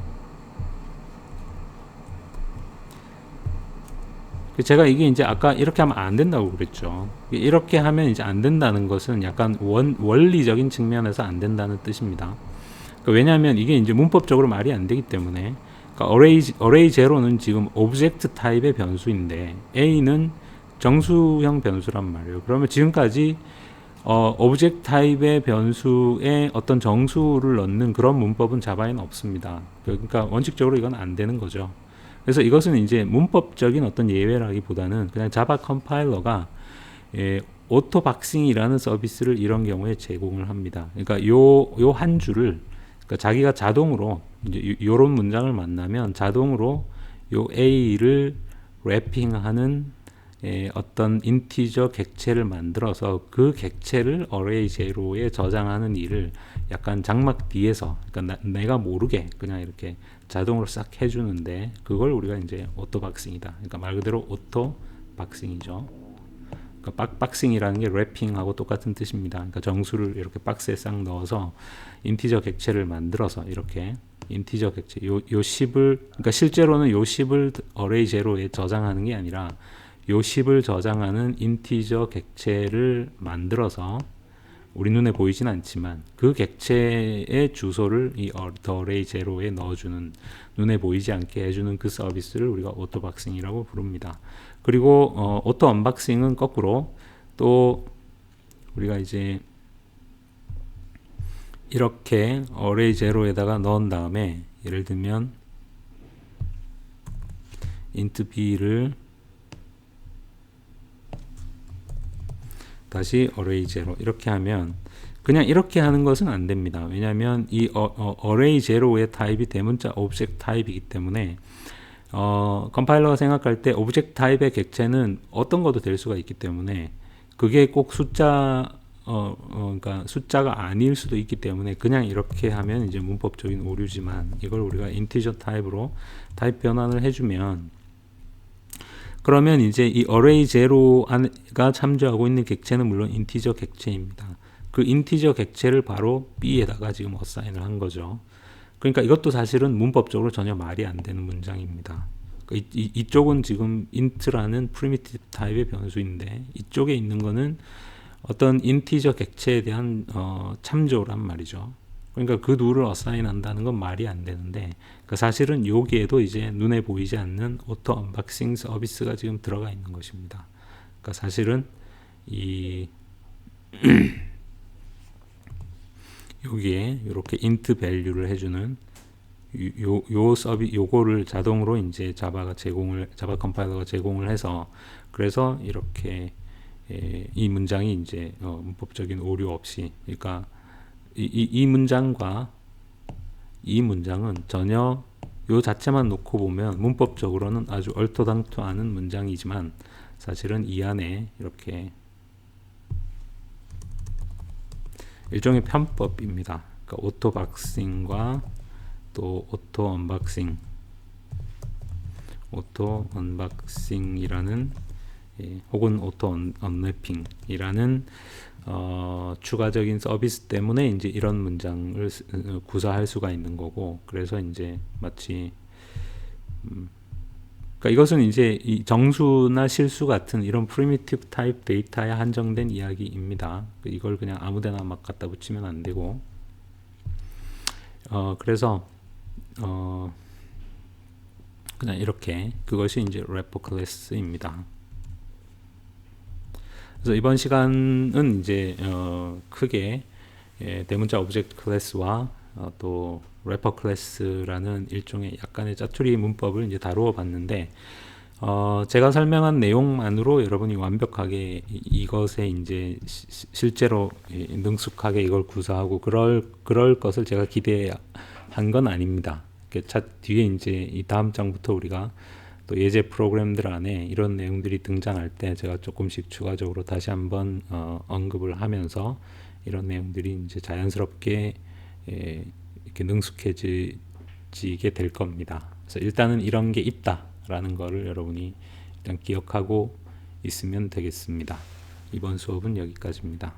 제가 이게 이제 아까 이렇게 하면 안 된다고 그랬죠. 이렇게 하면 이제 안 된다는 것은 약간 원리적인 측면에서 안 된다는 뜻입니다. 왜냐하면 이게 이제 문법적으로 말이 안 되기 때문에 그러니까 array 제로는 지금 오브젝트 타입의 변수인데 a는 정수형 변수란 말이에요. 그러면 지금까지 오브젝트 타입의 변수에 어떤 정수를 넣는 그런 문법은 자바에는 없습니다. 그러니까 원칙적으로 이건 안 되는 거죠. 그래서 이것은 이제 문법적인 어떤 예외라기보다는 그냥 자바 컴파일러가 오토 박싱이라는 서비스를 이런 경우에 제공을 합니다. 그러니까 요 한 줄을 그러니까 자기가 자동으로 이제 요런 문장을 만나면 자동으로 요 A를 래핑하는 어떤 인티저 객체를 만들어서 그 객체를 array 제로에 저장하는 일을 약간 장막 뒤에서 그러니까 내가 모르게 그냥 이렇게 자동으로 싹 해주는데 그걸 우리가 이제 오토 박싱이다. 그러니까 말 그대로 오토 박싱이죠. 그러니까 박싱이라는 게 래핑하고 똑같은 뜻입니다. 그러니까 정수를 이렇게 박스에 싹 넣어서 인티저 객체를 만들어서 이렇게 인티저 객체 요 10을 그러니까 실제로는 요 10을 array 제로에 저장하는 게 아니라 요 10을 저장하는 인티저 객체를 만들어서 우리 눈에 보이진 않지만 그 객체의 주소를 이 array 제로에 넣어주는 눈에 보이지 않게 해주는 그 서비스를 우리가 오토 박싱이라고 부릅니다. 그리고 오토 언박싱은 거꾸로 또 우리가 이제 이렇게 array 제로에다가 넣은 다음에 예를 들면 int b를 다시 array 제로 이렇게 하면 그냥 이렇게 하는 것은 안 됩니다. 왜냐하면 이 array 제로의 타입이 대문자 오브젝트 타입이기 때문에 컴파일러가 생각할 때 오브젝트 타입의 객체는 어떤 것도 될 수가 있기 때문에 그게 꼭 숫자 그러니까 숫자가 아닐 수도 있기 때문에 그냥 이렇게 하면 이제 문법적인 오류지만, 이걸 우리가 인티저 타입으로 타입 변환을 해주면, 그러면 이제 이 array zero가 참조하고 있는 객체는 물론 인티저 객체입니다. 그 인티저 객체를 바로 B에다가 지금 어사인을 한 거죠. 그러니까 이것도 사실은 문법적으로 전혀 말이 안 되는 문장입니다. 이쪽은 지금 int라는 primitive 타입의 변수인데, 이쪽에 있는 거는 어떤 인티저 객체에 대한 참조란 말이죠. 그러니까 그 누를 어사인 한다는 건 말이 안 되는데, 그 사실은 여기에도 이제 눈에 보이지 않는 오토 언박싱 서비스가 지금 들어가 있는 것입니다. 그러니까 사실은 이 여기에 이렇게 int value를 해주는 요거를 자동으로 이제 자바 컴파일러가 제공을 해서, 그래서 이렇게 이 문장이 이제 문법적인 오류 없이, 그러니까 이 문장과 이 문장은 전혀 요 자체만 놓고 보면 문법적으로는 아주 얼토당토하는 문장이지만, 사실은 이 안에 이렇게 일종의 편법입니다. 그러니까 오토 박싱과 또 오토 언박싱이라는 혹은 오토 언래핑이라는 추가적인 서비스 때문에 이제 이런 문장을 구사할 수가 있는 거고, 그래서 이제 마치 그러니까 이것은 이제 이 정수나 실수 같은 이런 프리미티브 타입 데이터에 한정된 이야기입니다. 이걸 그냥 아무데나 막 갖다 붙이면 안 되고, 그래서 그냥 이렇게, 그것이 이제 래퍼 클래스입니다. 그래서 이번 시간은 이제 크게 대문자 오브젝트 클래스와 또 래퍼 클래스라는 일종의 약간의 짜투리 문법을 이제 다루어 봤는데, 제가 설명한 내용만으로 여러분이 완벽하게 이것에 이제 실제로 능숙하게 이걸 구사하고 그럴 것을 제가 기대한 건 아닙니다. 뒤에 이제 이 다음 장부터 우리가 또 예제 프로그램들 안에 이런 내용들이 등장할 때 제가 조금씩 추가적으로 다시 한번 언급을 하면서 이런 내용들이 이제 자연스럽게 이렇게 능숙해지게 될 겁니다. 그래서 일단은 이런 게 있다라는 거를 여러분이 일단 기억하고 있으면 되겠습니다. 이번 수업은 여기까지입니다.